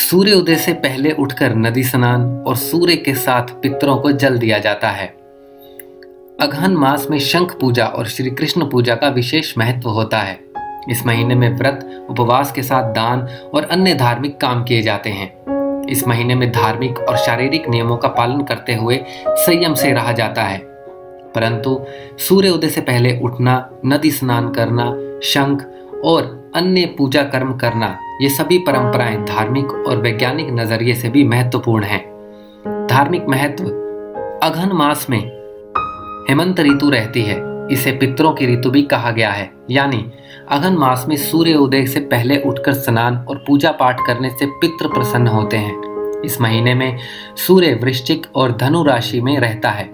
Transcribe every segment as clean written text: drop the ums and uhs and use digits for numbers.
सूर्योदय से पहले उठकर नदी स्नान और सूर्य के साथ पितरों को जल दिया जाता है। अगहन मास में शंख पूजा और श्री कृष्ण पूजा का विशेष महत्व होता है। इस महीने में व्रत, उपवास के साथ दान और अन्य धार्मिक काम किए जाते हैं। इस महीने में धार्मिक और शारीरिक नियमों का पालन करते हुए संयम से रहा जाता है। परंतु सूर्योदय से पहले उठना, नदी स्नान करना, शंख और अन्य पूजा कर्म करना, ये सभी परंपराएं धार्मिक और वैज्ञानिक नजरिए से भी महत्वपूर्ण हैं। धार्मिक महत्व: अगहन मास में हेमंत ऋतु रहती है। इसे पितरों की ऋतु भी कहा गया है। यानी अगहन मास में सूर्योदय से पहले उठकर स्नान और पूजा पाठ करने से पितृ प्रसन्न होते हैं। इस महीने में सूर्य वृश्चिक और धनु राशि में रहता है।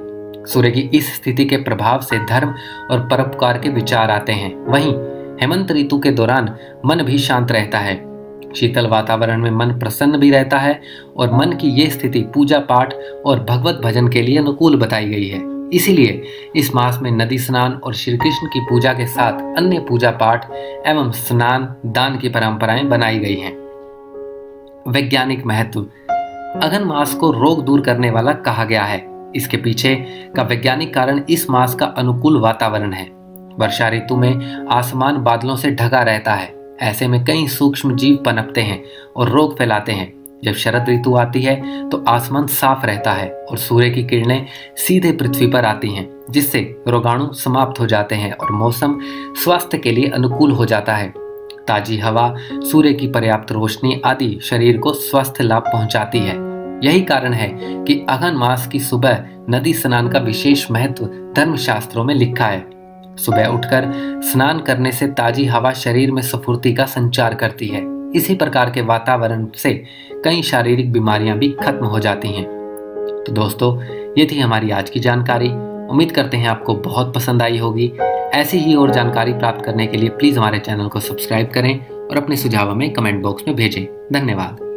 सूर्य की इस स्थिति के प्रभाव से धर्म और परोपकार के विचार आते हैं। वहीं हेमंत ऋतु के दौरान मन भी शांत रहता है। शीतल वातावरण में मन प्रसन्न भी रहता है और मन की ये स्थिति पूजा पाठ और भगवत भजन के लिए अनुकूल बताई गई है। इसीलिए इस मास में नदी स्नान और श्री कृष्ण की पूजा के साथ अन्य पूजा पाठ एवं स्नान दान की परंपराएं बनाई गई हैं। वैज्ञानिक महत्व: अगहन मास को रोग दूर करने वाला कहा गया है। इसके पीछे का वैज्ञानिक कारण इस मास का अनुकूल वातावरण है। वर्षा ऋतु में आसमान बादलों से ढका रहता है। ऐसे में कई सूक्ष्म जीव पनपते हैं और रोग फैलाते हैं। जब शरद ऋतु आती है तो आसमान साफ रहता है और सूर्य की किरणें सीधे पृथ्वी पर आती हैं, जिससे रोगाणु समाप्त हो जाते हैं और मौसम स्वास्थ्य के लिए अनुकूल हो जाता है। ताजी हवा, सूर्य की पर्याप्त रोशनी आदि शरीर को स्वास्थ्य लाभ पहुंचाती है। यही कारण है कि अगहन मास की सुबह नदी स्नान का विशेष महत्व धर्मशास्त्रों में लिखा है। सुबह उठकर स्नान करने से ताजी हवा शरीर में स्फूर्ति का संचार करती है। इसी प्रकार के वातावरण से कई शारीरिक बीमारियां भी खत्म हो जाती हैं। तो दोस्तों, ये थी हमारी आज की जानकारी। उम्मीद करते हैं आपको बहुत पसंद आई होगी। ऐसी ही और जानकारी प्राप्त करने के लिए प्लीज हमारे चैनल को सब्सक्राइब करें और अपने सुझाव हमें कमेंट बॉक्स में भेजें। धन्यवाद।